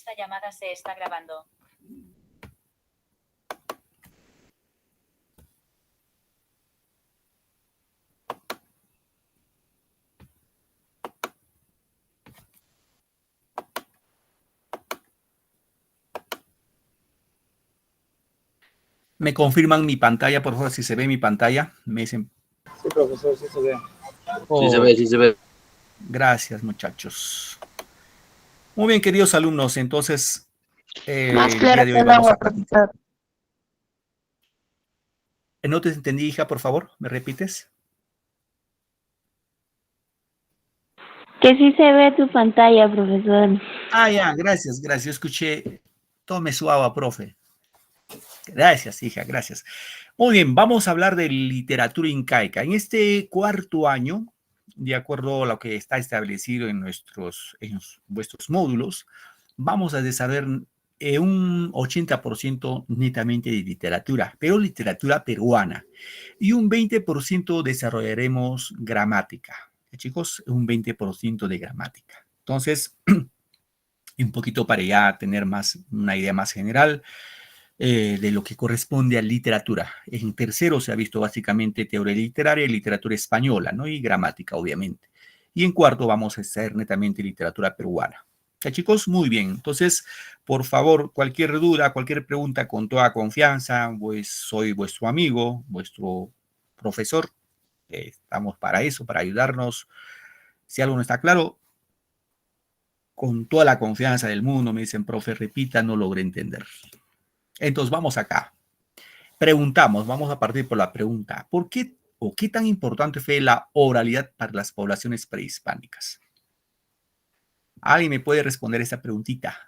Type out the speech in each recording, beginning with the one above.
Esta llamada se está grabando. ¿Me confirman mi pantalla, por favor, si se ve mi pantalla? Me dicen. Sí, profesor, sí se ve. Oh, Sí se ve, sí se ve. gracias, muchachos. Muy bien, queridos alumnos, entonces Más el claro día de que hoy el vamos agua, a practicar. profesor. No te entendí, hija, por favor, ¿me repites? Que sí se ve tu pantalla, profesor. Ah, ya, gracias, gracias. Yo escuché, tome su agua, profe. Gracias, hija, gracias. Muy bien, vamos a hablar de literatura incaica. En este cuarto año, de acuerdo a lo que está establecido en vuestros módulos, vamos a desarrollar un 80% netamente de literatura, pero literatura peruana. Y un 20% desarrollaremos gramática. Chicos, un 20% de gramática. Entonces, un poquito para ya tener una idea más general de lo que corresponde a literatura. En tercero se ha visto básicamente teoría literaria y literatura española, ¿no? Y gramática, obviamente. Y en cuarto vamos a hacer netamente literatura peruana. ¿Ya, chicos? Muy bien. Entonces, por favor, cualquier duda, cualquier pregunta con toda confianza, pues soy vuestro amigo, vuestro profesor. Estamos para eso, para ayudarnos. Si algo no está claro, con toda la confianza del mundo, me dicen, profe, repita, no logré entender. Entonces, vamos acá. Preguntamos, vamos a partir por la pregunta. ¿Por qué o qué tan importante fue la oralidad para las poblaciones prehispánicas? ¿Alguien me puede responder esta preguntita?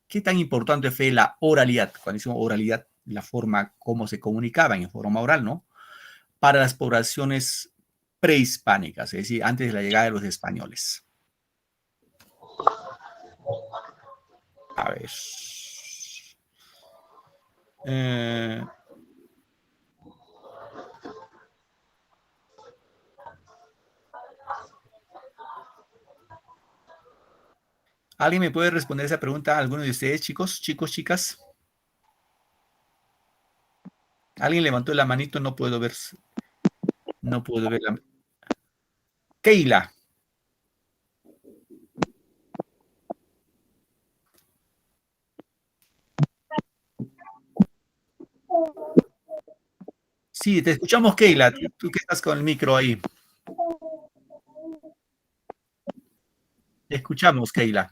¿Qué tan importante fue la oralidad? Cuando decimos oralidad, la forma como se comunicaban en forma oral, ¿no? Para las poblaciones prehispánicas, es decir, antes de la llegada de los españoles. A ver. ¿Alguien me puede responder esa pregunta? ¿Alguno de ustedes, chicos, chicas? ¿Alguien levantó la manito? No puedo ver. No puedo ver la... Keila. Sí, te escuchamos, Keila. Tú que estás con el micro ahí. Te escuchamos, Keila.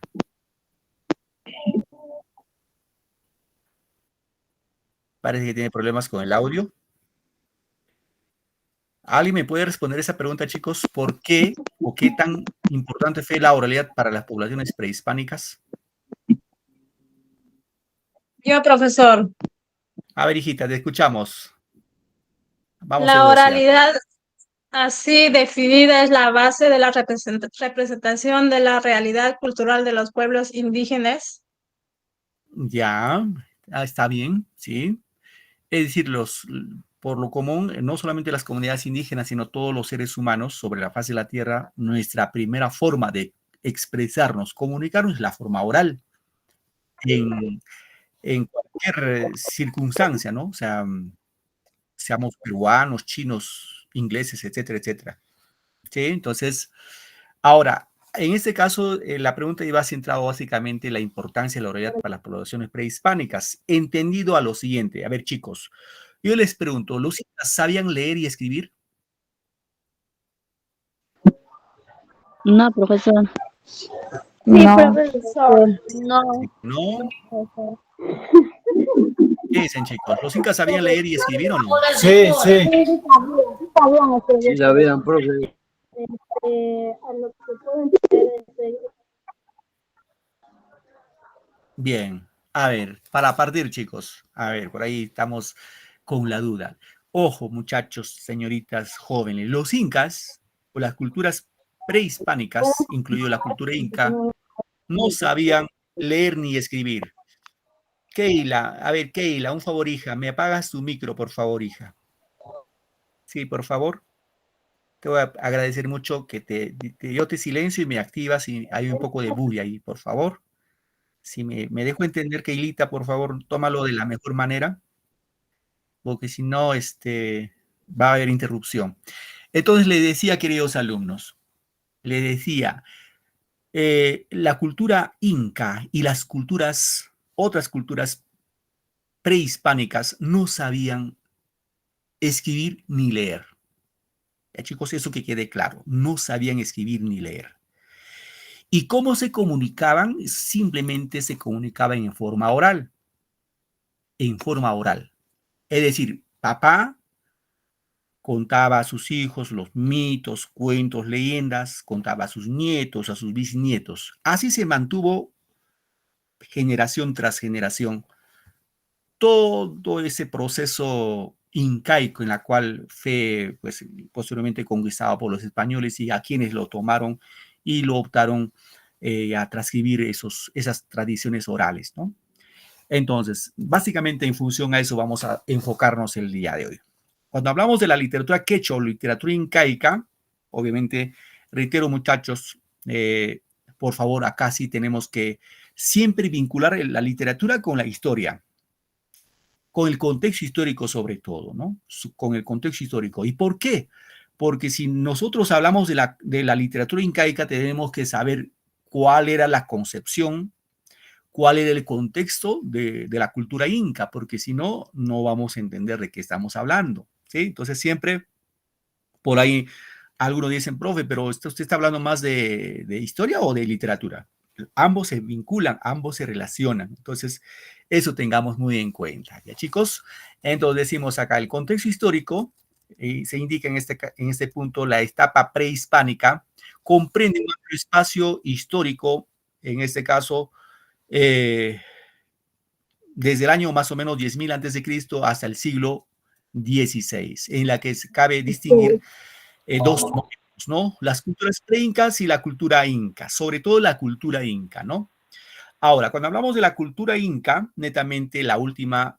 Parece que tiene problemas con el audio. ¿Alguien me puede responder esa pregunta, chicos? ¿Por qué o qué tan importante fue la oralidad para las poblaciones prehispánicas? Yo, profesor. A ver, hijita, te escuchamos. Vamos a La negociar. oralidad así definida es la base de la representación de la realidad cultural de los pueblos indígenas. Ya, está bien, sí. Es decir, por lo común, no solamente las comunidades indígenas, sino todos los seres humanos sobre la faz de la Tierra, nuestra primera forma de expresarnos, comunicarnos es la forma oral, en cualquier circunstancia, ¿no? O sea, seamos peruanos, chinos, ingleses, etcétera, etcétera. ¿Sí? Entonces, ahora, en este caso, la pregunta iba centrada básicamente en la importancia de la oralidad para las poblaciones prehispánicas, entendido a lo siguiente. A ver, chicos, yo les pregunto, ¿los incas sabían leer y escribir? No, profesor. Sí, No. profesor. No. ¿No? ¿Qué dicen, chicos? ¿Los incas sabían leer y escribir o no? Sí, sí. Sí sabían, profe. A lo que puedo entender Bien, a ver, para partir, chicos, a ver, por ahí estamos con la duda. Ojo, muchachos, señoritas, jóvenes, los incas o las culturas prehispánicas, incluido la cultura inca, no sabían leer ni escribir. Keila, a ver, Keila, un favor, hija, me apagas tu micro, por favor, hija. Sí, por favor. Te voy a agradecer mucho que yo te silencio y me activas y hay un poco de bulla ahí, por favor. Si me dejo entender, Keilita, por favor, tómalo de la mejor manera, porque si no, va a haber interrupción. Entonces le decía, queridos alumnos, le decía, la cultura inca y las otras culturas prehispánicas no sabían escribir ni leer. Ya, chicos, eso que quede claro, no sabían escribir ni leer. ¿Y cómo se comunicaban? Simplemente se comunicaban en forma oral. En forma oral. Es decir, papá contaba a sus hijos los mitos, cuentos, leyendas, contaba a sus nietos, a sus bisnietos. Así se mantuvo generación tras generación todo ese proceso incaico en la cual fue pues, posteriormente conquistado por los españoles y a quienes lo tomaron y lo optaron a transcribir esas tradiciones orales, ¿no? Entonces, básicamente en función a eso vamos a enfocarnos el día de hoy. Cuando hablamos de la literatura quechua o literatura incaica, obviamente, reitero muchachos, por favor, acá sí tenemos que siempre vincular la literatura con la historia, con el contexto histórico sobre todo, ¿no? Con el contexto histórico. ¿Y por qué? Porque si nosotros hablamos de la literatura incaica, tenemos que saber cuál era la concepción, cuál era el contexto de la cultura inca, porque si no, no vamos a entender de qué estamos hablando, ¿sí? Entonces siempre por ahí algunos dicen, profe, pero ¿usted está hablando más de historia o de literatura? Ambos se vinculan, ambos se relacionan. Entonces, eso tengamos muy en cuenta. ¿Ya, chicos? Entonces decimos acá el contexto histórico, se indica en este punto la etapa prehispánica, comprende un amplio espacio histórico, en este caso, desde el año más o menos 10.000 antes de Cristo hasta el siglo XVI, en la que cabe distinguir dos momentos, ¿no? Las culturas preincas y la cultura inca, sobre todo la cultura inca, ¿no? Ahora, cuando hablamos de la cultura inca, netamente la última,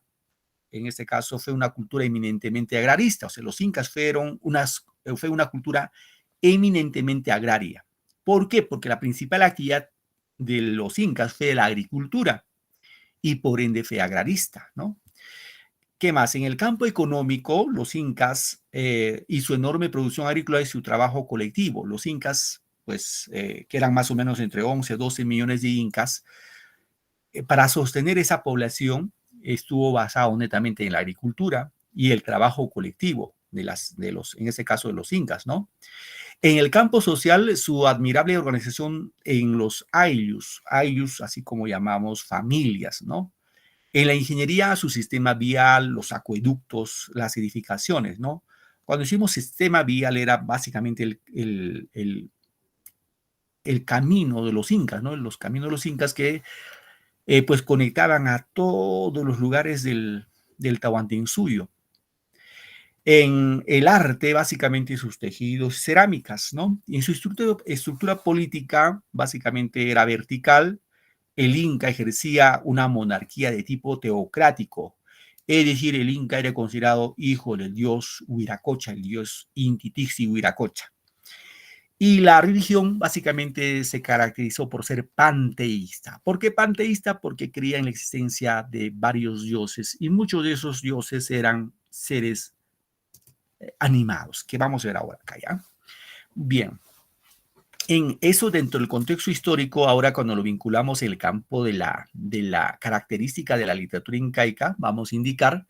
en este caso, fue una cultura eminentemente agrarista, o sea, los incas fue una cultura eminentemente agraria. ¿Por qué? Porque la principal actividad de los incas fue la agricultura y por ende fue agrarista, ¿no? ¿Qué más? En el campo económico, los incas y su enorme producción agrícola y su trabajo colectivo. Los incas, pues, que eran más o menos entre 11 12 millones de incas, para sostener esa población estuvo basado netamente en la agricultura y el trabajo colectivo en este caso de los incas, ¿no? En el campo social, su admirable organización en los ayllus, así como llamamos familias, ¿no? En la ingeniería, su sistema vial, los acueductos, las edificaciones, ¿no? Cuando decimos sistema vial era básicamente el camino de los incas, ¿no? Los caminos de los incas que pues conectaban a todos los lugares del Tahuantinsuyo. En el arte, básicamente sus tejidos, cerámicas, ¿no? Y en su estructura política, básicamente era vertical. El Inca ejercía una monarquía de tipo teocrático, es decir, el Inca era considerado hijo del dios Huiracocha, el dios Inti Tixi Huiracocha. Y la religión básicamente se caracterizó por ser panteísta. ¿Por qué panteísta? Porque creía en la existencia de varios dioses y muchos de esos dioses eran seres animados, que vamos a ver ahora acá, ¿ya? Bien. En eso, dentro del contexto histórico, ahora cuando lo vinculamos en el campo de la característica de la literatura incaica, vamos a indicar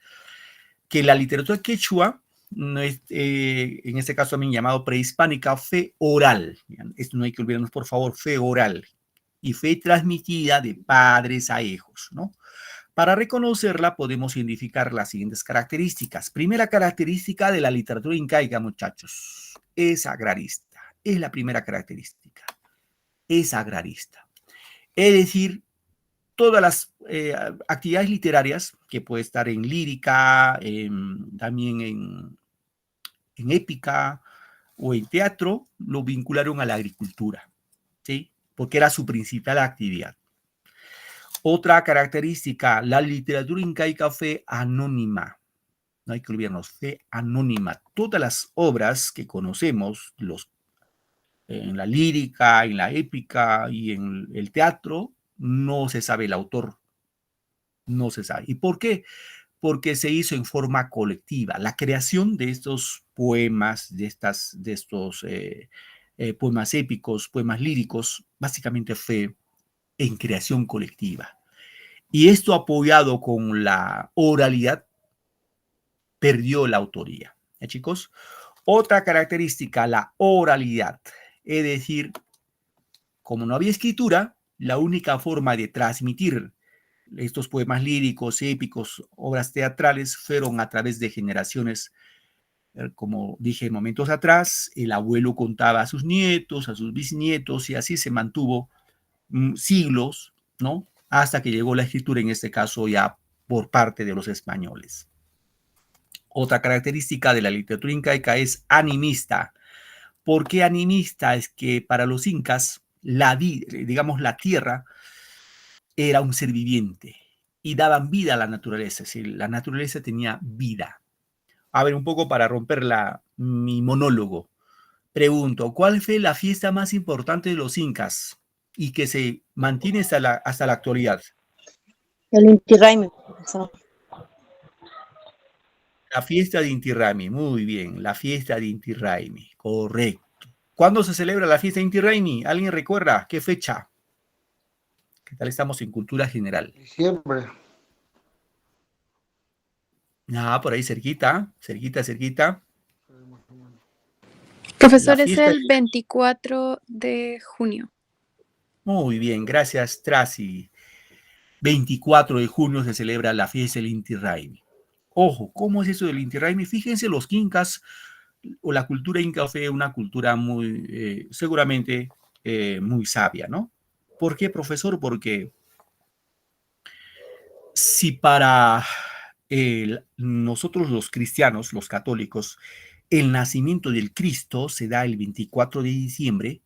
que la literatura quechua, en este caso también llamado prehispánica, fue oral. Esto no hay que olvidarnos, por favor, fue oral. Y fue transmitida de padres a hijos, ¿no? Para reconocerla podemos identificar las siguientes características. Primera característica de la literatura incaica, muchachos, es agrarista. Es la primera característica. Es agrarista. Es decir, todas las actividades literarias, que puede estar en lírica, también en épica o en teatro, lo vincularon a la agricultura, ¿sí? Porque era su principal actividad. Otra característica, la literatura incaica fue anónima. No hay que olvidarnos, fue anónima. Todas las obras que conocemos, en la lírica, en la épica y en el teatro, no se sabe el autor, no se sabe. ¿Y por qué? Porque se hizo en forma colectiva. La creación de estos poemas, de estos poemas épicos, poemas líricos, básicamente fue en creación colectiva. Y esto apoyado con la oralidad, perdió la autoría. ¿Ya, chicos? Otra característica, la oralidad. Es decir, como no había escritura, la única forma de transmitir estos poemas líricos, épicos, obras teatrales, fueron a través de generaciones. Como dije momentos atrás, el abuelo contaba a sus nietos, a sus bisnietos, y así se mantuvo siglos, ¿no? Hasta que llegó la escritura, en este caso ya por parte de los españoles. Otra característica de la literatura incaica es animista. ¿Por qué animista? Es que para los incas, digamos, la tierra era un ser viviente y daban vida a la naturaleza, es decir, la naturaleza tenía vida. A ver, un poco para romper mi monólogo. Pregunto, ¿cuál fue la fiesta más importante de los incas y que se mantiene hasta la actualidad? El Inti Raymi, profesor. La fiesta de Inti Raymi, muy bien, la fiesta de Inti Raymi, correcto. ¿Cuándo se celebra la fiesta de Inti Raymi? ¿Alguien recuerda qué fecha? ¿Qué tal estamos en cultura general? Diciembre. Ah, por ahí cerquita, cerquita. Profesor, La es fiesta el 24 de junio. Muy bien, gracias, Tracy. 24 de junio se celebra la fiesta del Inti Raymi. Ojo, ¿cómo es eso del Inti Raymi? Fíjense, los incas o la cultura inca fue una cultura muy, seguramente, muy sabia, ¿no? ¿Por qué, profesor? Porque si para nosotros los cristianos, los católicos, el nacimiento del Cristo se da el 24 de diciembre,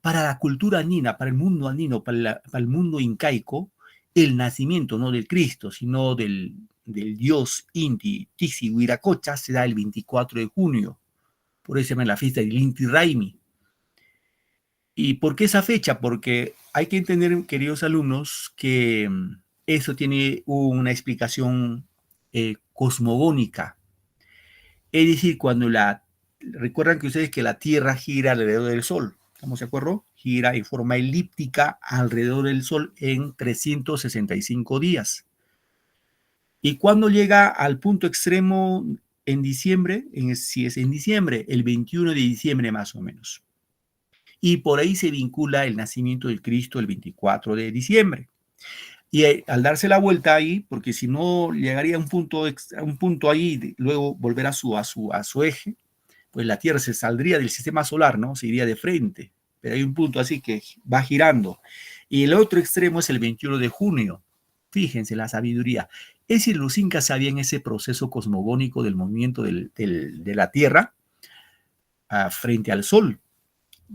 para la cultura andina, para el mundo andino, para el mundo incaico, el nacimiento no del Cristo, sino del dios Inti Tixi Huiracocha se da el 24 de junio. Por eso se llama la fiesta del Inti Raymi. ¿Y por qué esa fecha? Porque hay que entender, queridos alumnos, que eso tiene una explicación cosmogónica. Es decir, recuerdan que ustedes que la Tierra gira alrededor del Sol, ¿estamos de acuerdo? Gira en forma elíptica alrededor del Sol en 365 días. Y cuando llega al punto extremo en diciembre, si es en diciembre, el 21 de diciembre más o menos. Y por ahí se vincula el nacimiento del Cristo el 24 de diciembre. Y al darse la vuelta ahí, porque si no llegaría a un punto ahí, luego volver a su eje, pues la Tierra se saldría del sistema solar, ¿no? Se iría de frente. Pero hay un punto así que va girando. Y el otro extremo es el 21 de junio. Fíjense la sabiduría. Es decir, los incas sabían ese proceso cosmogónico del movimiento de la Tierra frente al Sol.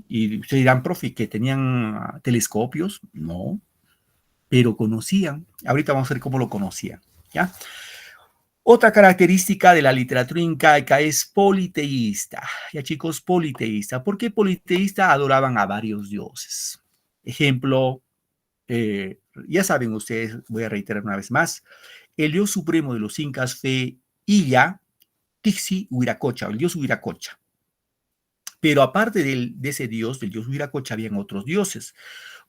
Y ustedes dirán, profe, que tenían telescopios. No, pero conocían. Ahorita vamos a ver cómo lo conocían, ¿ya? Otra característica de la literatura incaica es politeísta. Ya, chicos, politeísta. ¿Por qué politeísta? Adoraban a varios dioses. Ejemplo, ya saben ustedes, voy a reiterar una vez más, el dios supremo de los incas fue Illa Tixi Huiracocha, el dios Huiracocha. Pero aparte de ese dios, del dios Huiracocha, habían otros dioses,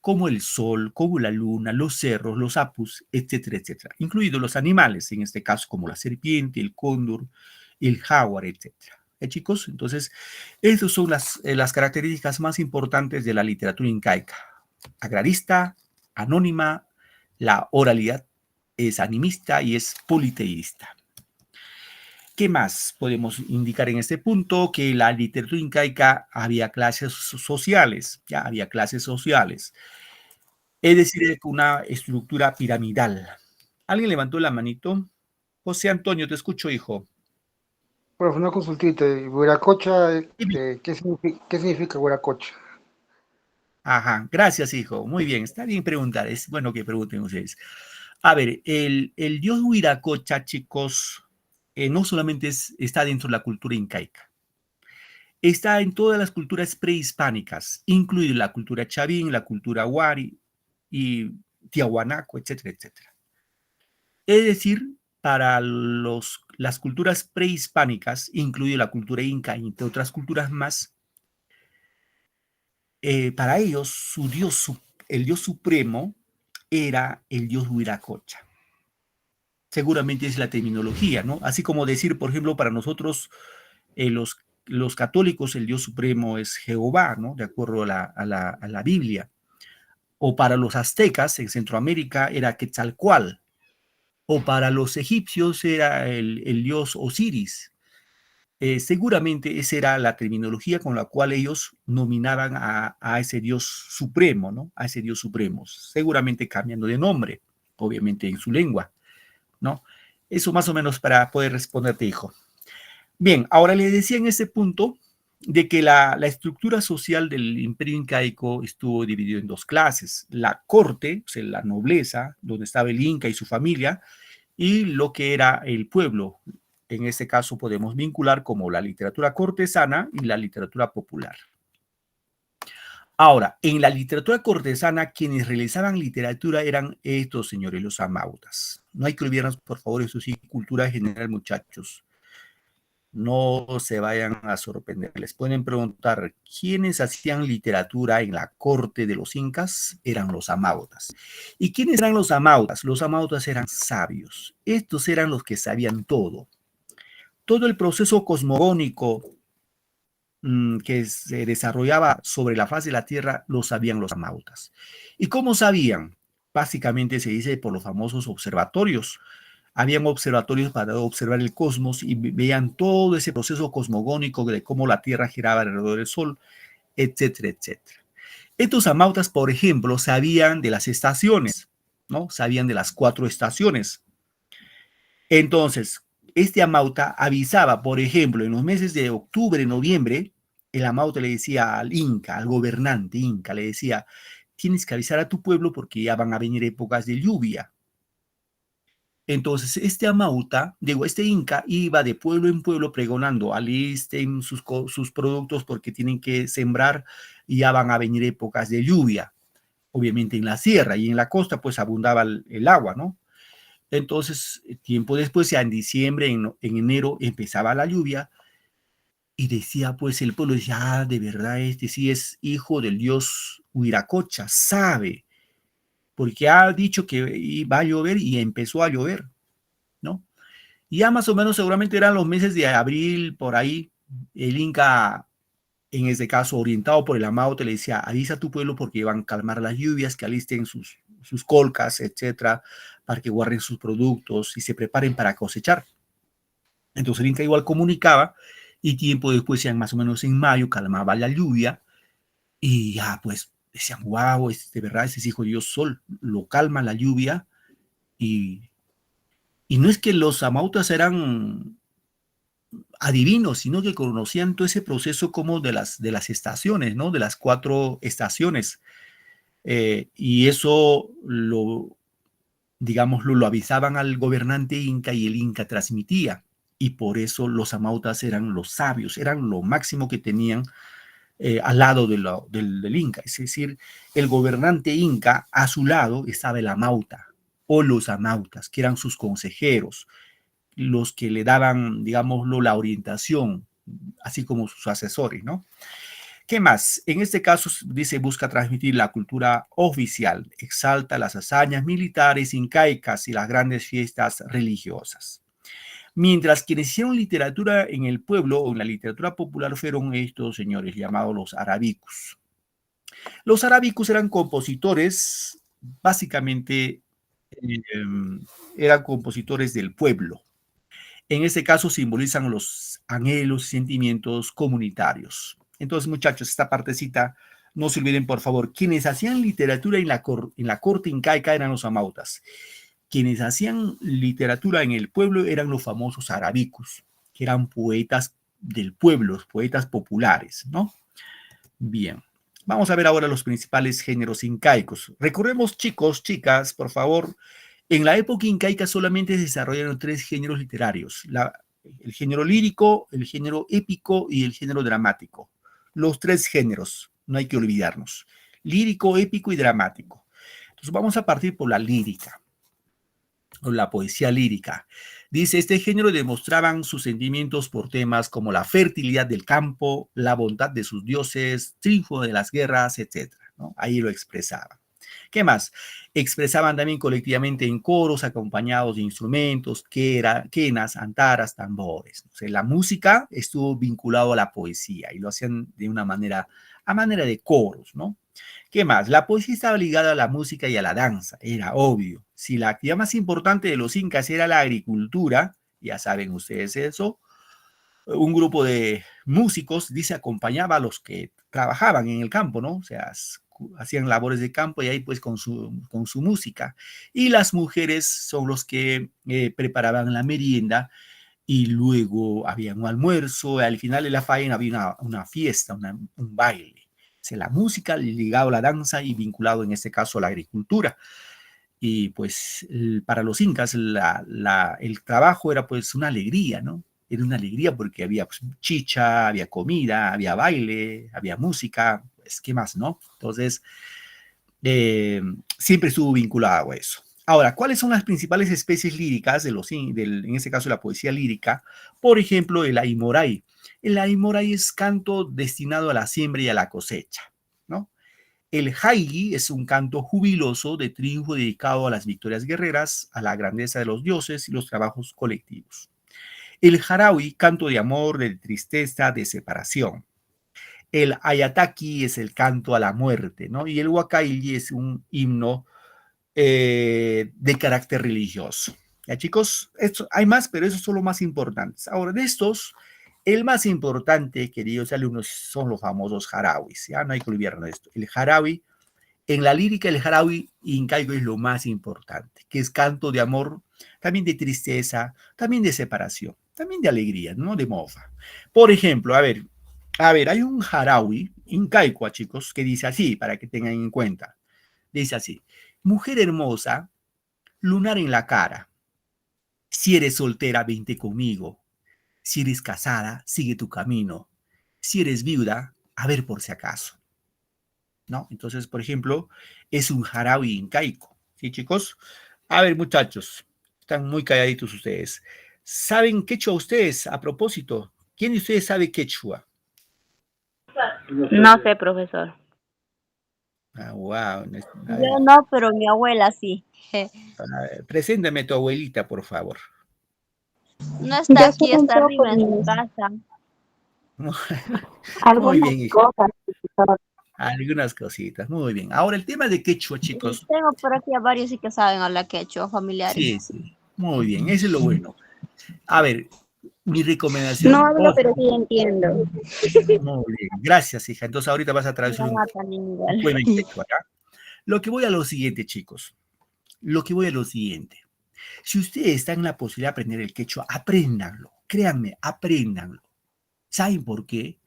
como el sol, como la luna, los cerros, los apus, etcétera, etcétera, incluidos los animales, en este caso como la serpiente, el cóndor, el jaguar, etcétera. Chicos, entonces, esas son las características más importantes de la literatura incaica. Agrarista, anónima, la oralidad es animista y es politeísta. ¿Qué más podemos indicar en este punto? Que la literatura incaica había clases sociales, ya había clases sociales. Es decir, una estructura piramidal. ¿Alguien levantó la manito? José Antonio, te escucho, hijo. Profe, una consultita. Huiracocha, ¿qué significa Huiracocha? Ajá, gracias, hijo. Muy bien, está bien preguntar. Es bueno que pregunten ustedes. A ver, el dios Huiracocha, chicos, no solamente está dentro de la cultura incaica, está en todas las culturas prehispánicas, incluida la cultura chavín, la cultura wari y Tiahuanaco, etcétera, etcétera. Es decir, para las culturas prehispánicas, incluida la cultura inca, entre otras culturas más, para ellos el dios supremo era el dios Huiracocha. Seguramente es la terminología, ¿no? Así como decir, por ejemplo, para nosotros, los católicos, el dios supremo es Jehová, ¿no? De acuerdo a la Biblia. O para los aztecas en Centroamérica era Quetzalcóatl. O para los egipcios era el dios Osiris. Seguramente esa era la terminología con la cual ellos nominaban a ese dios supremo, ¿no? A ese dios supremo, seguramente cambiando de nombre, obviamente en su lengua, ¿no? Eso más o menos para poder responderte, hijo. Bien, ahora le decía en ese punto de que la estructura social del imperio incaico estuvo dividido en dos clases: la corte, o sea, la nobleza, donde estaba el inca y su familia, y lo que era el pueblo. En este caso podemos vincular como la literatura cortesana y la literatura popular. Ahora, en la literatura cortesana, quienes realizaban literatura eran estos señores, los amautas. No hay que olvidarnos, por favor, eso sí, cultura general, muchachos. No se vayan a sorprender. Les pueden preguntar, ¿quiénes hacían literatura en la corte de los incas? Eran los amautas. ¿Y quiénes eran los amautas? Los amautas eran sabios. Estos eran los que sabían todo. Todo el proceso cosmogónico que se desarrollaba sobre la faz de la Tierra lo sabían los amautas. ¿Y cómo sabían? Básicamente se dice por los famosos observatorios. Habían observatorios para observar el cosmos y veían todo ese proceso cosmogónico de cómo la Tierra giraba alrededor del Sol, etcétera, etcétera. Estos amautas, por ejemplo, sabían de las estaciones, ¿no? Sabían de las 4 estaciones. Entonces, este amauta avisaba, por ejemplo, en los meses de octubre, noviembre, el amauta le decía al inca, al gobernante inca, le decía, tienes que avisar a tu pueblo porque ya van a venir épocas de lluvia. Entonces, este inca iba de pueblo en pueblo pregonando, alisten sus productos porque tienen que sembrar y ya van a venir épocas de lluvia. Obviamente en la sierra y en la costa pues abundaba el agua, ¿no? Entonces, tiempo después, ya en diciembre, en enero, empezaba la lluvia y decía, pues el pueblo decía, de verdad, este sí es hijo del dios Huiracocha, sabe, porque ha dicho que va a llover y empezó a llover, ¿no? Y ya más o menos seguramente eran los meses de abril, por ahí, el inca, en este caso orientado por el amauta, le decía, avisa a tu pueblo porque van a calmar las lluvias, que alisten sus colcas, etcétera, para que guarden sus productos y se preparen para cosechar. Entonces el inca igual comunicaba y tiempo después, ya más o menos en mayo, calmaba la lluvia y ya pues decían, wow, de verdad ese es hijo de Dios Sol, lo calma la lluvia y no es que los amautas eran adivinos, sino que conocían todo ese proceso como de las estaciones, ¿no? De las 4 estaciones. Y eso lo avisaban al gobernante inca y el inca transmitía. Y por eso los amautas eran los sabios, eran lo máximo que tenían al lado del inca. Es decir, el gobernante inca, a su lado estaba el amauta o los amautas, que eran sus consejeros, los que le daban, digámoslo, la orientación, así como sus asesores, ¿no? ¿Qué más? En este caso, dice, busca transmitir la cultura oficial, exalta las hazañas militares incaicas y las grandes fiestas religiosas. Mientras quienes hicieron literatura en el pueblo o en la literatura popular fueron estos señores llamados los arabicus. Los arabicus eran compositores, básicamente eran compositores del pueblo. En este caso simbolizan los anhelos y sentimientos comunitarios. Entonces, muchachos, esta partecita, no se olviden, por favor, quienes hacían literatura en la corte incaica eran los amautas. Quienes hacían literatura en el pueblo eran los famosos arabicus, que eran poetas del pueblo, poetas populares, ¿no? Bien, vamos a ver ahora los principales géneros incaicos. Recordemos, chicos, chicas, por favor, en la época incaica solamente se desarrollaron 3 géneros literarios, el género lírico, el género épico y el género dramático. Los 3 géneros, no hay que olvidarnos, lírico, épico y dramático. Entonces vamos a partir por la lírica, o la poesía lírica. Dice, este género demostraban sus sentimientos por temas como la fertilidad del campo, la bondad de sus dioses, triunfo de las guerras, etc., ¿no? Ahí lo expresaban. ¿Qué más? Expresaban también colectivamente en coros acompañados de instrumentos, quenas, antaras, tambores. O sea, la música estuvo vinculado a la poesía y lo hacían de una manera, a manera de coros, ¿no? ¿Qué más? La poesía estaba ligada a la música y a la danza, era obvio. Si la actividad más importante de los incas era la agricultura, ya saben ustedes eso, un grupo de músicos, dice, acompañaba a los que trabajaban en el campo, ¿no? O sea, hacían labores de campo y ahí pues con su música. Y las mujeres son los que preparaban la merienda y luego había un almuerzo, al final de la faena había una fiesta, un baile. O sea, la música ligado a la danza y vinculado en este caso a la agricultura. Y pues para los incas el trabajo era pues una alegría, ¿no? Era una alegría porque había pues, chicha, había comida, había baile, había música, pues, ¿qué más, no? Entonces, siempre estuvo vinculado a eso. Ahora, ¿cuáles son las principales especies líricas en este caso la poesía lírica? Por ejemplo, el aimoray. El aimoray es canto destinado a la siembra y a la cosecha, ¿no? El jaigi es un canto jubiloso de triunfo dedicado a las victorias guerreras, a la grandeza de los dioses y los trabajos colectivos. El jarawi, canto de amor, de tristeza, de separación. El ayataki es el canto a la muerte, ¿no? Y el huacaili es un himno de carácter religioso. ¿Ya, chicos? Hay más, pero esos son los más importantes. Ahora, de estos, el más importante, queridos alumnos, son los famosos jarawis. Ya no hay que olvidar de esto. El jarawi, en la lírica, el jarawi incaico es lo más importante, que es canto de amor, también de tristeza, también de separación, también de alegría, ¿no? De mofa. Por ejemplo, a ver, hay un jarawi incaico, chicos, que dice así, para que tengan en cuenta. Dice así: mujer hermosa, lunar en la cara. Si eres soltera, vente conmigo. Si eres casada, sigue tu camino. Si eres viuda, a ver por si acaso, ¿no? Entonces, por ejemplo, es un jarawi incaico, ¿sí, chicos? A ver, muchachos, están muy calladitos ustedes. ¿Saben quechua ustedes? A propósito, ¿quién de ustedes sabe quechua? No sé, profesor. Ah, wow. Yo no, pero mi abuela sí. Preséntame a tu abuelita, por favor. No está Ya aquí, sé un está poco, arriba en su niños. casa. Muy Algunas bien, hija. cosas, profesor. Algunas cositas, muy bien. Ahora, el tema de quechua, chicos. Tengo por aquí a varios sí que saben hablar quechua, familiares. Sí, sí. Muy bien, eso es lo bueno. A ver, mi recomendación. No hablo, ojo, pero sí entiendo. muy bien, gracias, hija. Entonces, ahorita vas a traducir No un matan igual. poema en quechua, ¿ya? Lo que voy a lo siguiente, chicos. Lo que voy a lo siguiente. Si ustedes están en la posibilidad de aprender el quechua, apréndanlo. Créanme, apréndanlo. ¿Saben por qué?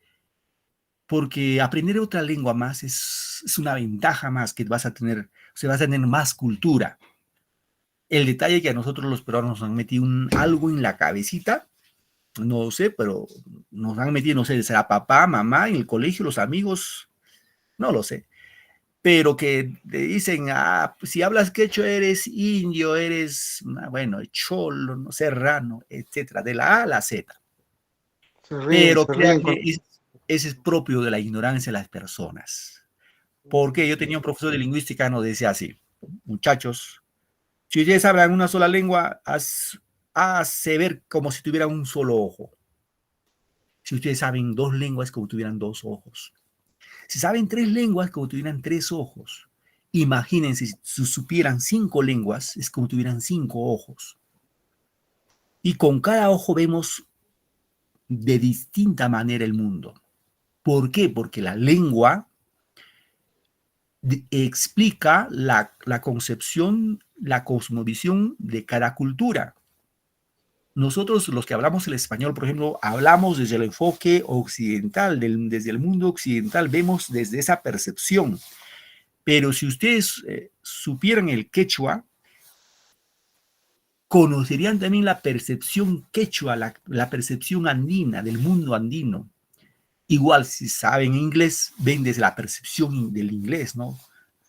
Porque aprender otra lengua más es una ventaja más que vas a tener, o sea, vas a tener más cultura. El detalle que a nosotros los peruanos nos han metido algo en la cabecita, no sé, pero nos han metido, no sé, será papá, mamá, en el colegio, los amigos, no lo sé. Pero que te dicen, si hablas quechua eres indio, eres, bueno, cholo, no, serrano, etcétera, de la A a la Z. Pero Se ríen créanme, ese es propio de la ignorancia de las personas. Porque yo tenía un profesor de lingüística, nos decía así: muchachos, si ustedes hablan una sola lengua, hace ver como si tuvieran un solo ojo. Si ustedes saben dos lenguas, como si tuvieran dos ojos. Si saben tres lenguas, como si tuvieran tres ojos. Imagínense, si supieran 5 lenguas, es como si tuvieran 5 ojos. Y con cada ojo vemos de distinta manera el mundo. ¿Por qué? Porque la lengua explica la concepción, la cosmovisión de cada cultura. Nosotros, los que hablamos el español, por ejemplo, hablamos desde el enfoque occidental, desde el mundo occidental, vemos desde esa percepción. Pero si ustedes supieran el quechua, conocerían también la percepción quechua, la percepción andina, del mundo andino. Igual, si saben inglés, ven desde la percepción del inglés, ¿no?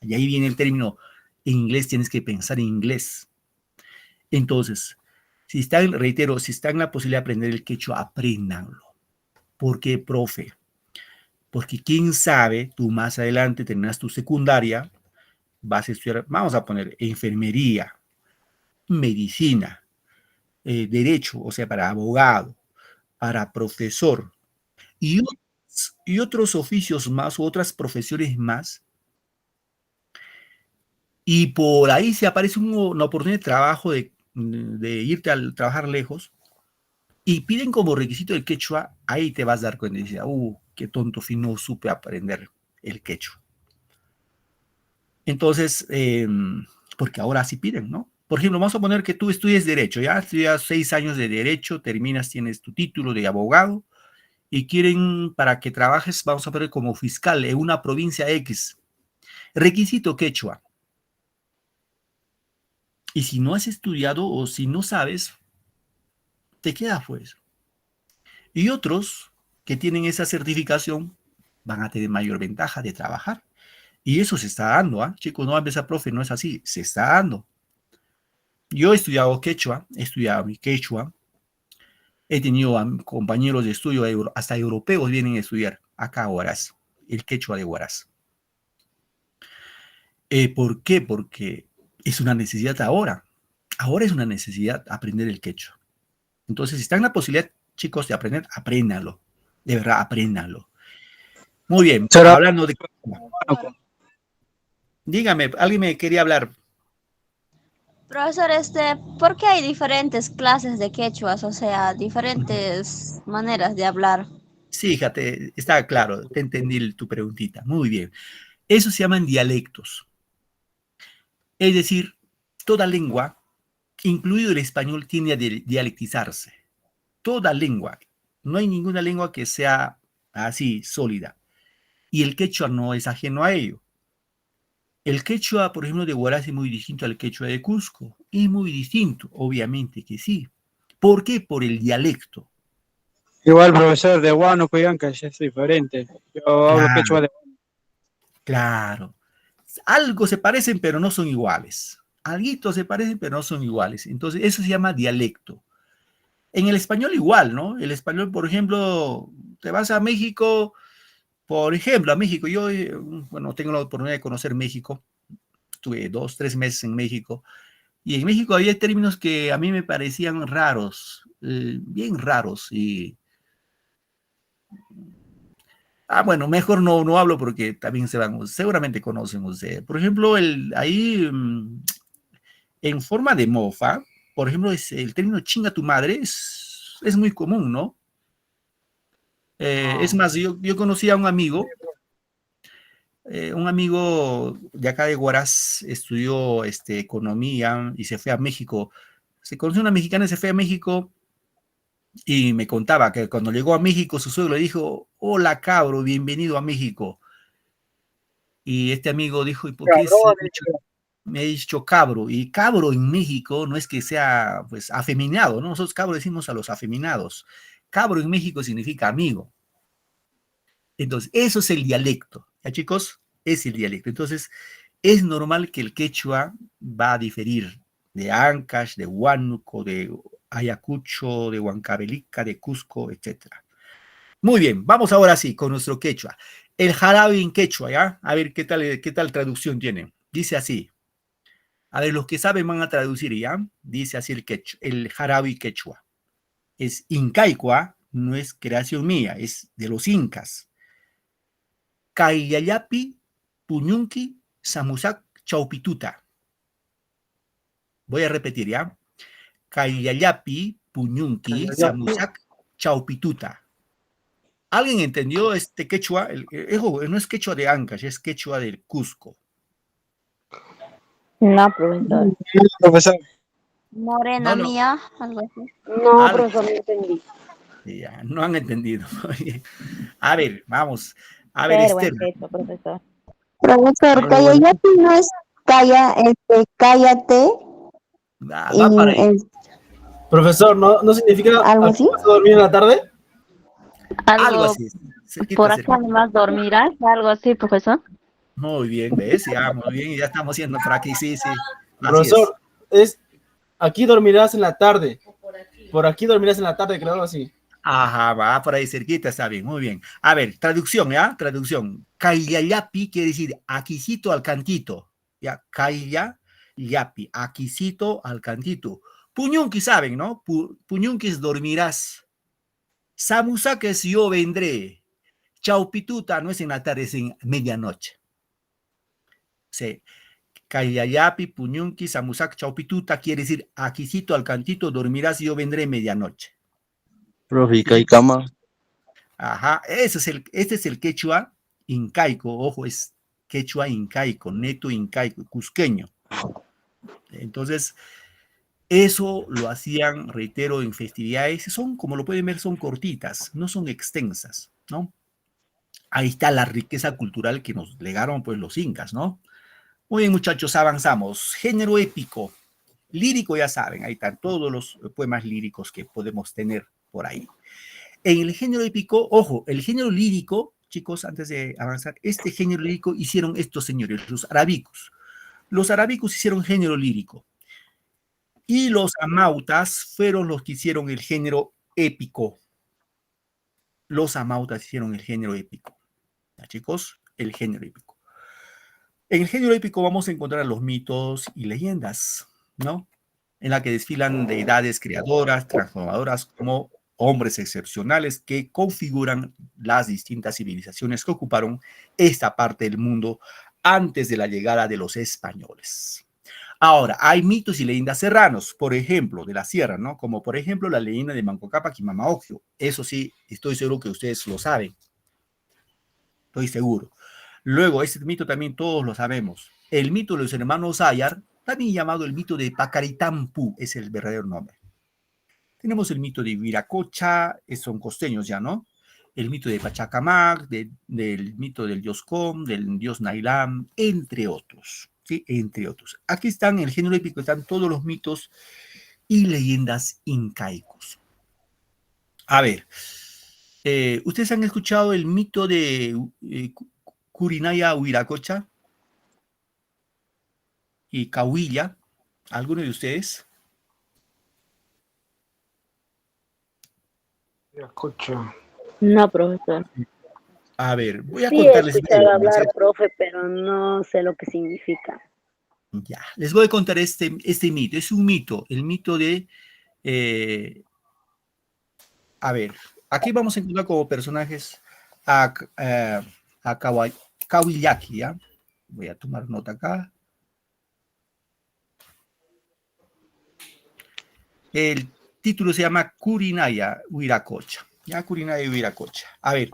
Y ahí viene el término En inglés tienes que pensar en inglés. Entonces, si están, reitero, si están en la posibilidad de aprender el quechua, apréndanlo. ¿Por qué, profe? Porque quién sabe, tú más adelante terminas tu secundaria, vas a estudiar, vamos a poner enfermería, medicina, derecho, o sea, para abogado, para profesor y otros oficios más, u otras profesiones más. Y por ahí se aparece una oportunidad de trabajo de irte a trabajar lejos y piden como requisito el quechua, ahí te vas a dar cuenta y dices, qué tonto, si no supe aprender el quechua. Entonces, porque ahora sí piden, ¿no? Por ejemplo, vamos a poner que tú estudies Derecho, ya estudias 6 años de Derecho, terminas, tienes tu título de abogado y quieren para que trabajes, vamos a poner como fiscal en una provincia X. Requisito quechua. Y si no has estudiado o si no sabes, te quedas pues. Y otros que tienen esa certificación van a tener mayor ventaja de trabajar. Y eso se está dando, ¿ah? Chicos, no va a empezar, profe, no es así, se está dando. Yo he estudiado quechua, he estudiado mi quechua, he tenido compañeros de estudio, hasta europeos vienen a estudiar acá a Huaraz, el quechua de Huaraz. ¿Por qué? Porque es una necesidad ahora. Ahora es una necesidad aprender el quechua. Entonces, si están en la posibilidad, chicos, de aprender, apréndanlo. De verdad, apréndanlo. Muy bien, hablando de... Dígame, alguien me quería hablar. Profesor, ¿por qué hay diferentes clases de quechuas? O sea, diferentes maneras de hablar. Sí, fíjate, está claro, te entendí tu preguntita. Muy bien. Eso se llaman dialectos. Es decir, toda lengua, incluido el español, tiende a dialectizarse. Toda lengua. No hay ninguna lengua que sea así, sólida. Y el quechua no es ajeno a ello. El quechua, por ejemplo, de Huaraz es muy distinto al quechua de Cusco. Es muy distinto, obviamente que sí. ¿Por qué? Por el dialecto. Igual, profesor, de Huánuco y Ancash es diferente. Yo hablo quechua de... Claro. Algo se parecen, pero no son iguales. Alguito se parecen, pero no son iguales. Entonces, eso se llama dialecto. En el español igual, ¿no? El español, por ejemplo, te vas a México, por ejemplo, a México. Yo, bueno, tengo la oportunidad de conocer México. Estuve 2, 3 meses en México. Y en México había términos que a mí me parecían raros, bien raros. Y bueno, mejor no hablo porque también seguramente conocen ustedes. Por ejemplo, ahí en forma de mofa, por ejemplo, el término chinga tu madre es muy común, ¿no? Es más, yo conocí a un amigo de acá de Huaraz, estudió economía y se fue a México. Se conoció una mexicana y se fue a México. Y me contaba que cuando llegó a México, su suegro le dijo, hola cabro, bienvenido a México. Y este amigo dijo, ¿y por qué me ha dicho cabro? Y cabro en México no es que sea pues afeminado, ¿no? Nosotros cabro decimos a los afeminados. Cabro en México significa amigo. Entonces, eso es el dialecto. ¿Ya, chicos? Es el dialecto. Entonces, es normal que el quechua va a diferir de Ancash, de Huánuco, de Ayacucho, de Huancavelica, de Cusco, etc. Muy bien, vamos ahora sí con nuestro quechua. El jarabe en quechua, ¿ya? A ver qué tal traducción tiene. Dice así. A ver, los que saben van a traducir, ¿ya? Dice así el jarabe quechua. Es incaicoa, no es creación mía, es de los incas. Cayayapi, Puñunqui, Samusac, Chaupituta. Voy a repetir, ¿ya? Cayayapi, Puñunqui, Samusac, Chaupituta. ¿Alguien entendió este quechua? No es quechua de Ancash, es quechua del Cusco. No, profesor. Profesor. Morena mía, algo así. No, profesor, no entendí. Ya, no han entendido. A ver, vamos. A ver, Pero Esther. buen texto, profesor. Profesor, Cayayapi no es cállate. Va para ahí. Profesor, ¿no significa algo así? ¿Vas a dormir en la tarde? Algo así. Por acá nomás dormirás, algo así, profesor. Muy bien, ¿ves? Ya, muy bien, ya estamos haciendo por aquí, sí, sí. Así Profesor, aquí dormirás en la tarde. Por aquí dormirás en la tarde, creo así. Ajá, va por ahí cerquita, está bien, muy bien. A ver, traducción, ¿ya? Traducción. Kaillayapi quiere decir aquisito al cantito. ¿Ya? Kaillayapi, aquisito al cantito. Puñunqui, ¿saben, no? Puñunquis dormirás. Samusak es yo vendré. Chaupituta no es en la tarde, es en medianoche. Sí. Kaillayapi, Puñunqui, Samusak, Chaupituta quiere decir aquisito al cantito, dormirás y yo vendré medianoche. Profe, ¿y Caicama? Ajá, este es el quechua incaico, ojo, es quechua incaico, neto incaico, cusqueño. Entonces, eso lo hacían, reitero, en festividades, son, como lo pueden ver, son cortitas, no son extensas, ¿no? Ahí está la riqueza cultural que nos legaron, pues, los incas, ¿no? Muy bien, muchachos, avanzamos. Género épico, lírico, ya saben, ahí están todos los poemas líricos que podemos tener por ahí. En el género épico, ojo, el género lírico, chicos, antes de avanzar, este género lírico hicieron estos señores, los arábicos. Los arábicos hicieron género lírico. Y los amautas fueron los que hicieron el género épico. Los amautas hicieron el género épico. ¿Ya, chicos? El género épico. En el género épico vamos a encontrar los mitos y leyendas, ¿no? En la que desfilan deidades creadoras, transformadoras, como hombres excepcionales que configuran las distintas civilizaciones que ocuparon esta parte del mundo antes de la llegada de los españoles. Ahora, hay mitos y leyendas serranos, por ejemplo, de la sierra, ¿no? Como por ejemplo la leyenda de Manco Cápac y Mama Ocllo. Eso sí, estoy seguro que ustedes lo saben. Estoy seguro. Luego, este mito también todos lo sabemos. El mito de los hermanos Ayar, también llamado el mito de Pacaritampu, es el verdadero nombre. Tenemos el mito de Viracocha, son costeños ya, ¿no? El mito de Pachacamac, del mito del dios Com, del dios Nailam, entre otros, ¿sí? Entre otros. Aquí están, en el género épico, están todos los mitos y leyendas incaicos. A ver, ¿ustedes han escuchado el mito de Curinaya Huiracocha y Cahuilla? ¿Alguno de ustedes? Huiracocha. No, profesor. A ver, voy a Sí he contarles. escuchado hablar, profe, pero no sé lo que significa. Ya, les voy a contar este mito. Es un mito, el mito de... a ver, aquí vamos a encontrar como personajes a Kawillaki, ¿ya? Voy a tomar nota acá. El título se llama Curinaya Huiracocha. Ya, Curinaya Huiracocha. A ver,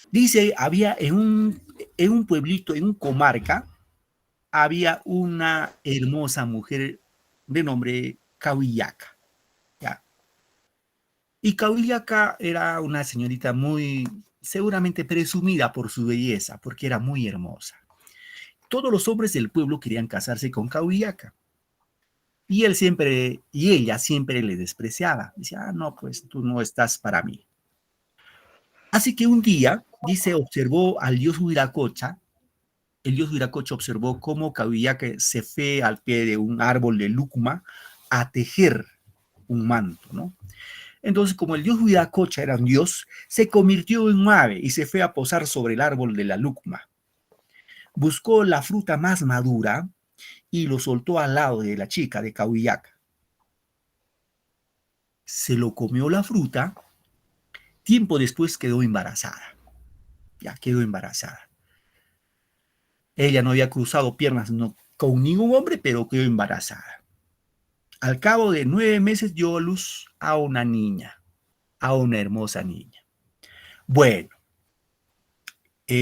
dice, había en un pueblito, en un comarca, había una hermosa mujer de nombre Cahuillaca. ¿Ya? Y Cahuillaca era una señorita muy, seguramente presumida por su belleza, porque era muy hermosa. Todos los hombres del pueblo querían casarse con Cahuillaca. Y ella siempre le despreciaba. Decía, no, pues tú no estás para mí. Así que un día, dice, observó al dios Huiracocha. El dios Huiracocha observó cómo Cahuillaca se fue al pie de un árbol de lúcuma a tejer un manto, ¿no? Entonces, como el dios Huiracocha era un dios, se convirtió en un ave y se fue a posar sobre el árbol de la lúcuma. Buscó la fruta más madura y lo soltó al lado de la chica de Cahuillaca. Se lo comió la fruta, tiempo después quedó embarazada. Ya quedó embarazada. Ella no había cruzado piernas con ningún hombre, pero quedó embarazada. Al cabo de 9 meses dio a luz a una niña, a una hermosa niña. Bueno,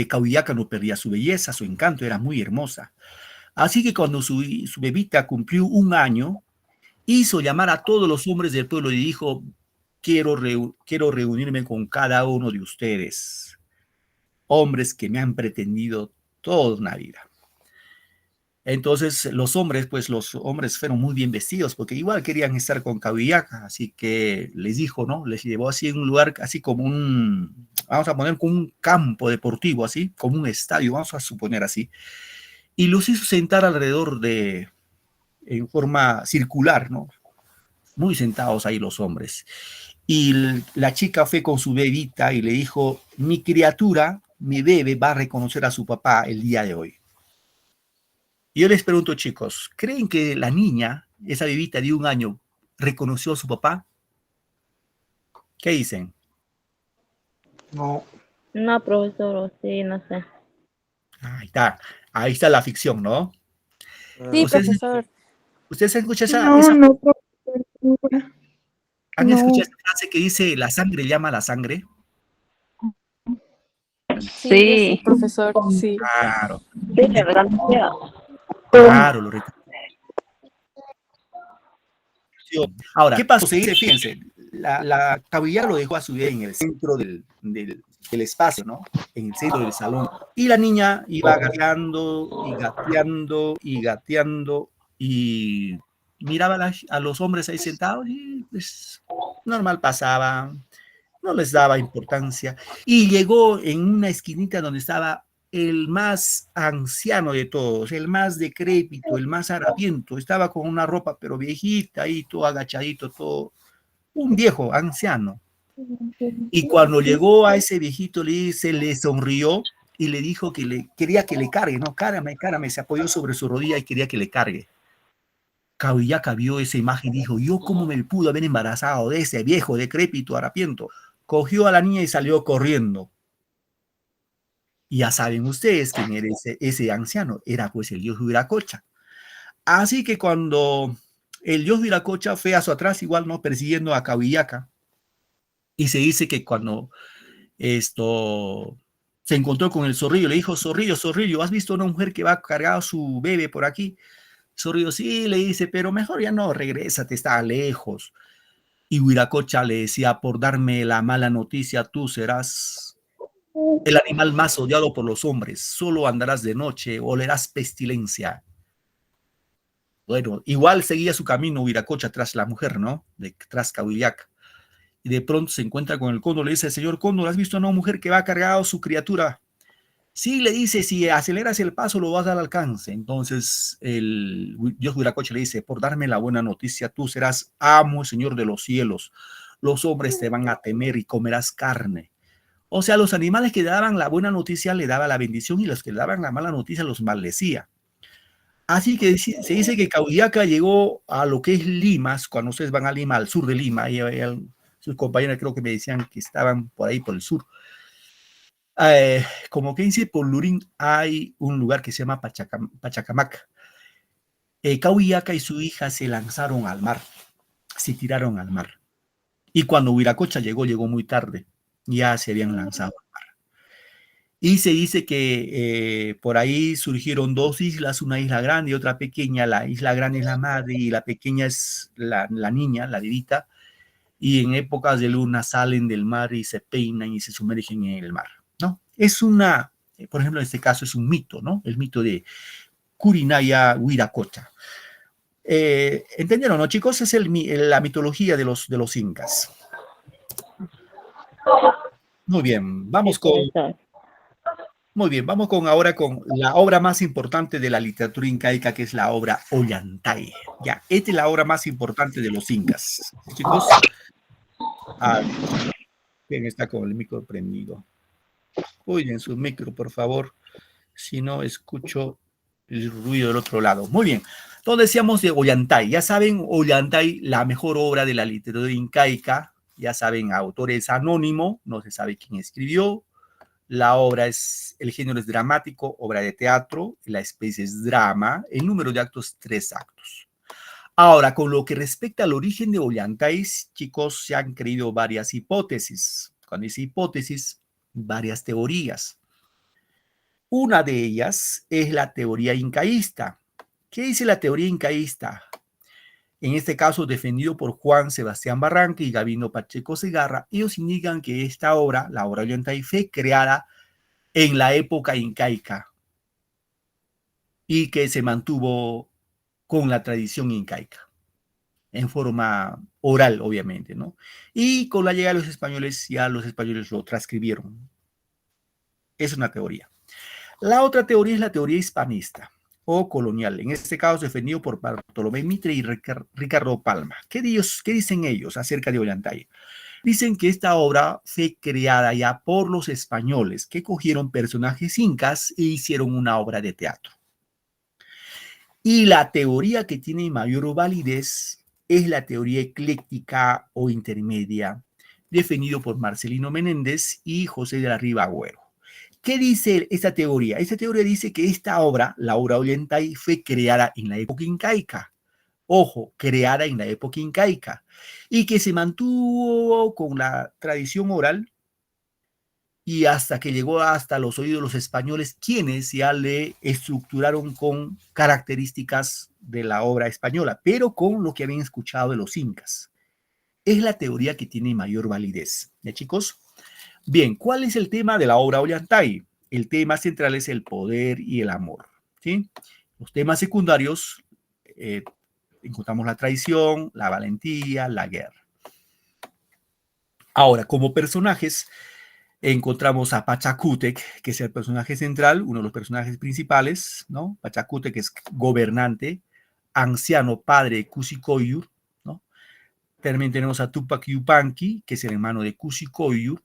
Cahuillaca no perdía su belleza, su encanto, era muy hermosa. Así que cuando su bebita cumplió 1 año, hizo llamar a todos los hombres del pueblo y dijo, quiero reunirme con cada uno de ustedes, hombres que me han pretendido toda una vida. Entonces los hombres fueron muy bien vestidos porque igual querían estar con Cahuillaca, así que les dijo, ¿no? Les llevó así en un lugar así como vamos a poner como un campo deportivo, así, como un estadio, vamos a suponer así, y los hizo sentar alrededor en forma circular, ¿no? Muy sentados ahí los hombres. Y la chica fue con su bebita y le dijo, mi criatura, mi bebé va a reconocer a su papá el día de hoy. Y yo les pregunto, chicos, ¿creen que la niña, esa bebita de 1 año, reconoció a su papá? ¿Qué dicen? No. No, profesor, sí, no sé. Ahí está la ficción, ¿no? Sí, ¿Ustedes, profesor. ¿ustedes han escuchado No, profesor. ¿han No. escuchado esa frase que dice, la sangre llama a la sangre? Sí, profesor, sí. Claro, Sí, de verdad. claro, lo recuerdo. Ahora, ¿qué pasó? Fíjense, la Cahuillaca lo dejó a su vez en el centro del espacio, ¿no? En el centro del salón. Y la niña iba gateando y gateando y gateando y miraba a los hombres ahí sentados y pues normal pasaba, no les daba importancia. Y llegó en una esquinita donde estaba el más anciano de todos, el más decrépito, el más harapiento. Estaba con una ropa pero viejita ahí, todo agachadito, todo un viejo, anciano. Y cuando llegó a ese viejito, le sonrió y le dijo que quería que le cargue, ¿no? Cárame, se apoyó sobre su rodilla y quería que le cargue. Cahuillaca vio esa imagen y dijo, yo cómo me pudo haber embarazado de ese viejo decrépito harapiento. Cogió a la niña y salió corriendo. Y ya saben ustedes quién era ese anciano, era pues el dios Viracocha. Así que cuando el dios Viracocha fue a su atrás, igual no persiguiendo a Cahuillaca, y se dice que cuando se encontró con el zorrillo, le dijo, zorrillo, ¿has visto una mujer que va cargada a su bebé por aquí? Zorrillo, sí, le dice, pero mejor ya no, regrésate, está lejos. Y Viracocha le decía, por darme la mala noticia, tú serás el animal más odiado por los hombres, solo andarás de noche, olerás pestilencia. Bueno, igual seguía su camino Viracocha tras la mujer, ¿no? Tras Cahuillaca. Y de pronto se encuentra con el cóndor, le dice, señor cóndor, ¿has visto a una mujer que va cargado su criatura? Sí, le dice, si aceleras el paso lo vas a dar al alcance. Entonces el dios Viracocha le dice, por darme la buena noticia, tú serás amo, señor de los cielos. Los hombres te van a temer y comerás carne. O sea, los animales que le daban la buena noticia le daba la bendición y los que le daban la mala noticia los maldecía. Así que se dice que Cahuillaca llegó a lo que es Lima, cuando ustedes van a Lima, al sur de Lima, y sus compañeros creo que me decían que estaban por ahí, por el sur. Como que dice, por Lurín hay un lugar que se llama Pachacamac. Cahuillaca y su hija se lanzaron al mar, se tiraron al mar. Y cuando Viracocha llegó muy tarde, ya se habían lanzado al mar. Y se dice que por ahí surgieron 2 islas, una isla grande y otra pequeña. La isla grande es la madre y la pequeña es la niña, la bebita. Y en épocas de luna salen del mar y se peinan y se sumergen en el mar, ¿no? Es por ejemplo, en este caso es un mito, ¿no? El mito de Curinaya Viracocha. ¿Entendieron, no, chicos? Es la mitología de los incas. Muy bien, vamos ahora con la obra más importante de la literatura incaica, que es la obra Ollantay. Ya, esta es la obra más importante de los incas. Chicos, ¿quién está con el micro prendido? Cuiden su micro, por favor. Si no, escucho el ruido del otro lado. Muy bien. Entonces decíamos de Ollantay. Ya saben, Ollantay, la mejor obra de la literatura incaica. Ya saben, autor es anónimo, no se sabe quién escribió. La obra el género es dramático, obra de teatro, la especie es drama, el número de actos 3 actos. Ahora, con lo que respecta al origen de Ollantay, chicos, se han creído varias hipótesis. Cuando dice hipótesis, varias teorías. Una de ellas es la teoría incaísta. ¿Qué dice la teoría incaísta? En este caso, defendido por Juan Sebastián Barranca y Gabino Pacheco Segarra, ellos indican que esta obra, la obra Ollantay, fue creada en la época incaica. y que se mantuvo con la tradición incaica, en forma oral, obviamente, ¿no? Y con la llegada de los españoles, ya los españoles lo transcribieron. Es una teoría. La otra teoría es la teoría hispanista o colonial, en este caso defendido por Bartolomé Mitre y Ricardo Palma. ¿Qué dicen ellos acerca de Ollantay? Dicen que esta obra fue creada ya por los españoles, que cogieron personajes incas e hicieron una obra de teatro. Y la teoría que tiene mayor validez es la teoría ecléctica o intermedia, definido por Marcelino Menéndez y José de la Riva Agüero. ¿Qué dice esta teoría? Esta teoría dice que esta obra, la obra Ollantay, fue creada en la época incaica. Ojo, creada en la época incaica. Y que se mantuvo con la tradición oral y hasta que llegó hasta los oídos de los españoles, quienes ya le estructuraron con características de la obra española, pero con lo que habían escuchado de los incas. Es la teoría que tiene mayor validez. ¿Ya, chicos? Bien, ¿cuál es el tema de la obra Ollantay? El tema central es el poder y el amor, ¿sí? Los temas secundarios, encontramos la traición, la valentía, la guerra. Ahora, como personajes, encontramos a Pachacútec, que es el personaje central, uno de los personajes principales, ¿no? Pachacútec es gobernante, anciano padre de Cusicoyur, ¿no? También tenemos a Tupac Yupanqui, que es el hermano de Cusicoyur.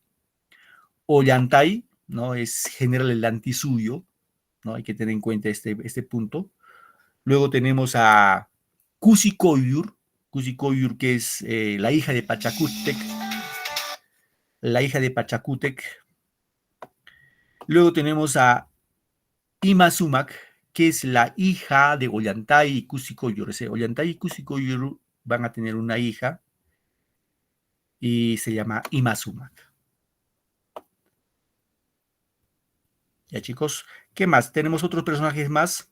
Ollantay, ¿no? Es general el antisuyo, ¿no? Hay que tener en cuenta este punto. Luego tenemos a Cusicoyur, que es la hija de Pachacútec. Luego tenemos a Imasumac, que es la hija de Ollantay y Cusicoyur. O sea, Ollantay y Cusicoyur van a tener una hija y se llama Imasumac. Ya, chicos, ¿qué más? Tenemos otros personajes más.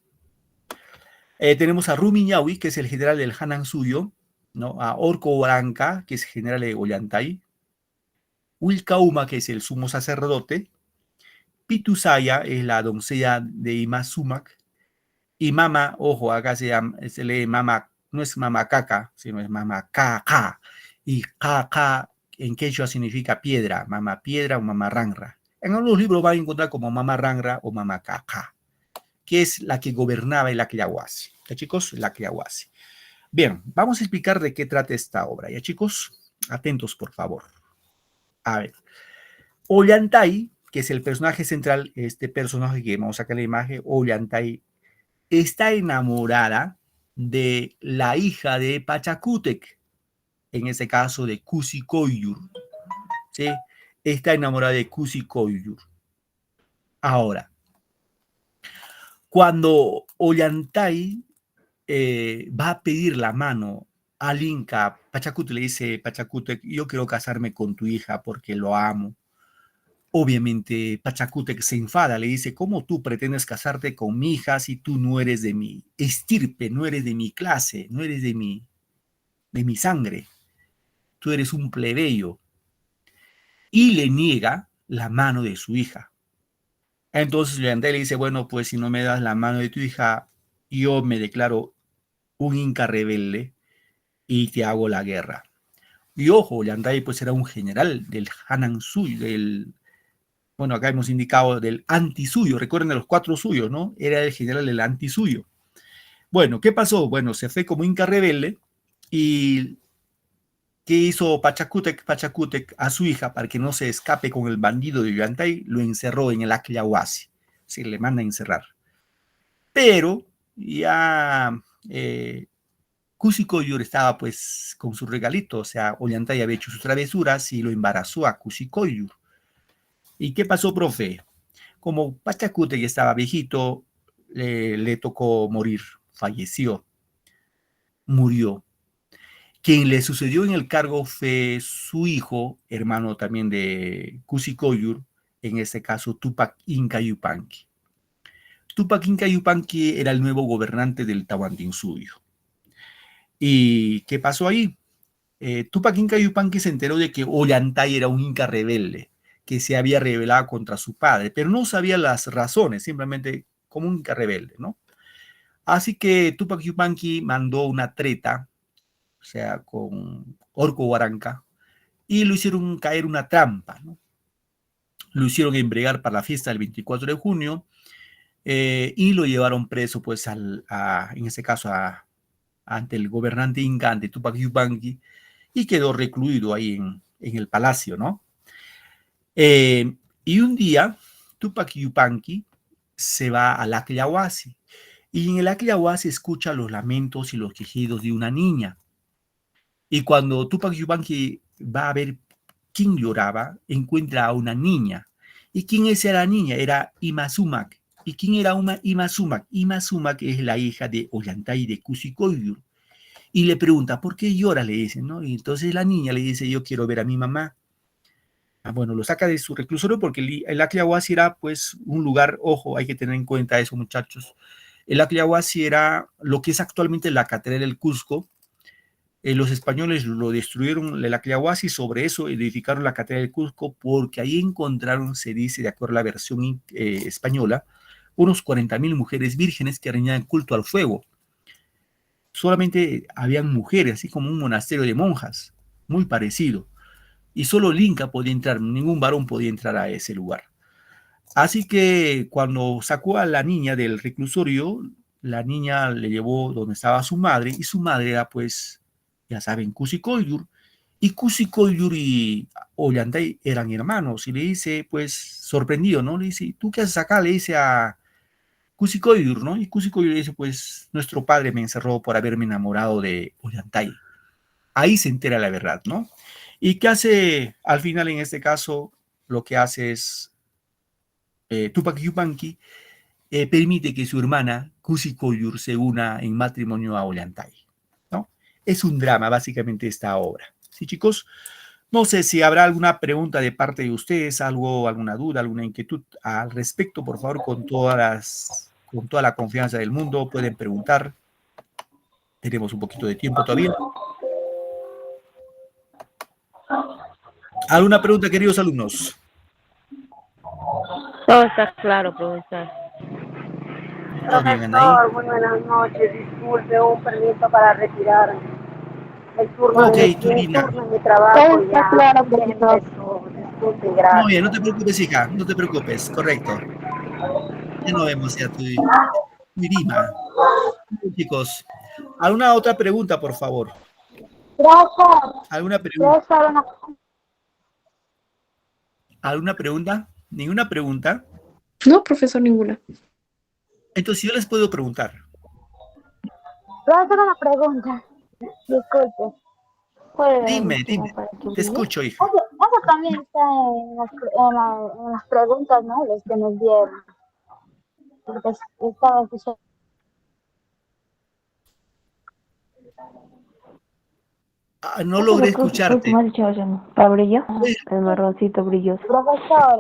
Tenemos a Rumiñahui, que es el general del Hanansuyo, ¿no? A Orco Branca, que es general de Ollantay. Wilcauma, que es el sumo sacerdote. Pitusaya es la doncella de Imasumac. Y Mama, ojo, acá se lee Mama, no es Mama Caca, sino es Mama Caca. Y Caca en quechua significa piedra, Mama piedra o Mama ranra. En algunos libros van a encontrar como Mama ranra o Mama Caca, que es la que gobernaba el Acliahuasi. ¿Ya, chicos? El Acliahuasi. Bien, vamos a explicar de qué trata esta obra. ¿Ya, chicos? Atentos, por favor. A ver. Ollantay, que es el personaje central, este personaje que vamos a sacar la imagen, Ollantay, está enamorada de la hija de Pachacútec, en este caso de Cusicoyur, ¿sí? Está enamorada de Cusicoyur. Ahora, cuando Ollantay va a pedir la mano al Inca, Pachacútec le dice, Pachacútec, yo quiero casarme con tu hija porque lo amo. Obviamente Pachacútec se enfada, le dice, ¿cómo tú pretendes casarte con mi hija si tú no eres de mi estirpe, no eres de mi clase, no eres de mi sangre? Tú eres un plebeyo. Y le niega la mano de su hija. Entonces Ollantay le dice, bueno, pues si no me das la mano de tu hija, yo me declaro un inca rebelde y te hago la guerra. Y ojo, Ollantay pues era un general del Hanansuyo, bueno, acá hemos indicado del antisuyo, recuerden de los 4 suyos, ¿no? Era el general del antisuyo. Bueno, ¿qué pasó? Bueno, se fue como inca rebelde y ¿qué hizo Pachacútec? Pachacútec a su hija, para que no se escape con el bandido de Ollantay, lo encerró en el Acliahuasi. Sí, le manda a encerrar. Pero ya Cusicoyur estaba pues con su regalito, o sea, Ollantay había hecho sus travesuras y lo embarazó a Cusicoyur. ¿Y qué pasó, profe? Como Pachacútec ya estaba viejito, le tocó morir, falleció, murió. Quien le sucedió en el cargo fue su hijo, hermano también de Cusicoyur, en este caso Tupac Inca Yupanqui. Tupac Inca Yupanqui era el nuevo gobernante del Tahuantinsuyo. ¿Y qué pasó ahí? Tupac Inca Yupanqui se enteró de que Ollantay era un inca rebelde, que se había rebelado contra su padre, pero no sabía las razones, simplemente como un inca rebelde, ¿no? Así que Tupac Yupanqui mandó una treta, o sea, con Orco Huaranca, y lo hicieron caer una trampa, ¿no? Lo hicieron embregar para la fiesta del 24 de junio y lo llevaron preso, pues, en este caso, ante el gobernante inca, ante Tupac Yupanqui, y quedó recluido ahí en el palacio, ¿no? Y un día, Tupac Yupanqui se va al Acllahuasi, y en el Acllahuasi escucha los lamentos y los quejidos de una niña. Y cuando Tupac Yupanqui va a ver quién lloraba, encuentra a una niña. ¿Y quién es la niña? Era Ima Sumac. ¿Y quién era Ima Sumac? Ima Sumac es la hija de Ollantay de Cusicoyur. Y le pregunta, ¿por qué llora? Le dice, ¿no? Y entonces la niña le dice, yo quiero ver a mi mamá. Bueno, lo saca de su reclusorio porque el Acllahuasi era, pues, un lugar, ojo, hay que tener en cuenta eso, muchachos. El Acllahuasi era lo que es actualmente la Catedral del Cusco. Los españoles lo destruyeron, el Acllahuasi, sobre eso edificaron la Catedral del Cusco, porque ahí encontraron, se dice, de acuerdo a la versión española, unos 40,000 mujeres vírgenes que rendían culto al fuego. Solamente habían mujeres, así como un monasterio de monjas, muy parecido. Y solo el Inca podía entrar, ningún varón podía entrar a ese lugar. Así que cuando sacó a la niña del reclusorio, la niña le llevó donde estaba su madre, y su madre era, pues, ya saben, Cusicoyur, y Cusicoyur y Ollantay eran hermanos, y le dice, pues, sorprendido, ¿no? Le dice, ¿tú qué haces acá? Le dice a Cusicoyur, ¿no? Y Cusicoyur le dice, pues, nuestro padre me encerró por haberme enamorado de Ollantay. Ahí se entera la verdad, ¿no? ¿Y qué hace al final en este caso? Lo que hace es Tupac Yupanqui permite que su hermana Cusicoyur se una en matrimonio a Ollantay, ¿no? Es un drama básicamente esta obra. ¿Sí, chicos? No sé si habrá alguna pregunta de parte de ustedes, alguna duda, alguna inquietud al respecto, por favor, con toda la confianza del mundo, pueden preguntar. Tenemos un poquito de tiempo todavía. ¿Alguna pregunta, queridos alumnos? Todo está claro, profesor. Profesor, muy buenas noches. Disculpe, un permiso para retirar el turno Ok, de Turina. mi trabajo. Todo está claro, profesor. Disculpe, gracias. Muy bien, no te preocupes, hija, no te preocupes, correcto. Ya no vemos ya tu Irima. Chicos, ¿alguna otra pregunta, por favor? Gracias. ¿Alguna pregunta? ¿Alguna pregunta? ¿Ninguna pregunta? No, profesor, ninguna. Entonces yo les puedo preguntar. Voy a hacer una pregunta. Disculpe. Dime, te escucho, hija. Eso también está en las preguntas, ¿no? Los que nos dieron. Porque estaba escuchando. No logré escucharte. ¿Brillo? El marroncito brilloso. Profesor,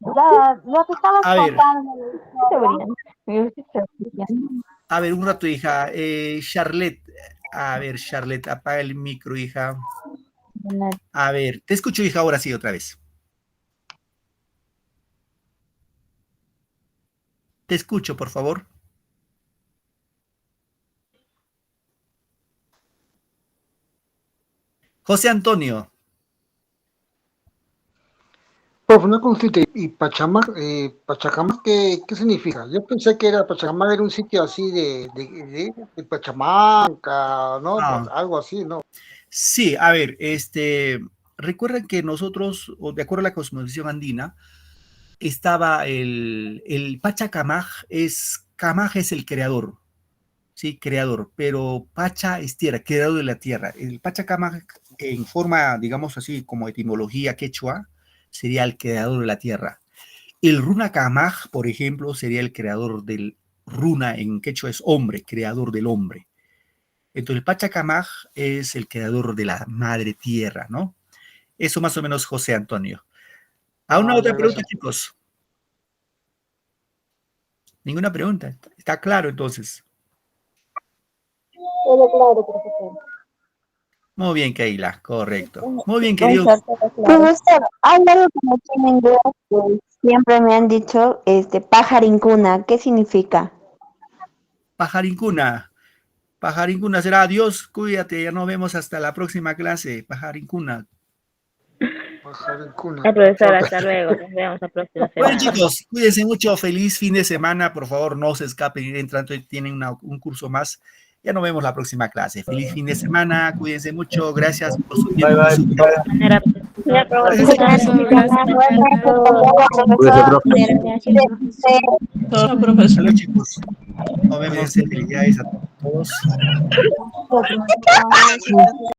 lo que estabas contando. A ver, un rato, hija. Charlotte. A ver, Charlotte, apaga el micro, hija. A ver, te escucho, hija, ahora sí, otra vez. Te escucho, por favor. José Antonio. Profe, una consulta. ¿Y Pachamac, ¿qué significa? Yo pensé que Pachamac era un sitio así de Pachamanca, ¿no? Ah. Algo así, ¿no? Sí, a ver, recuerden que nosotros, de acuerdo a la cosmovisión andina, estaba el Pachacamaj, Camaj es el creador, sí, creador, pero Pacha es tierra, creador de la tierra. El Pachacamaj, en forma, digamos así, como etimología quechua, sería el creador de la tierra. El Runa Camaj, por ejemplo, sería el creador del Runa, en quechua es hombre, creador del hombre. Entonces, el Pachacamaj es el creador de la madre tierra, ¿no? Eso más o menos, José Antonio. ¿A una otra pregunta, chicos? Ninguna pregunta. ¿Está claro, entonces? Todo claro, profesor. Muy bien, Keila, correcto. Muy bien, querido. Profesor, hay algo que no tiene inglés que siempre me han dicho, pajarincuna, ¿qué significa? Pajarincuna. Pajarincuna será adiós, cuídate, ya nos vemos hasta la próxima clase, Pajarincuna. Profesor, hasta luego, nos vemos la próxima semana. Bueno chicos, cuídense mucho, feliz fin de semana, por favor no se escapen, entrando, tienen un curso más, ya nos vemos la próxima clase, feliz fin de semana, cuídense mucho, gracias por su tiempo. Hola chicos, nos vemos, felicidades a todos.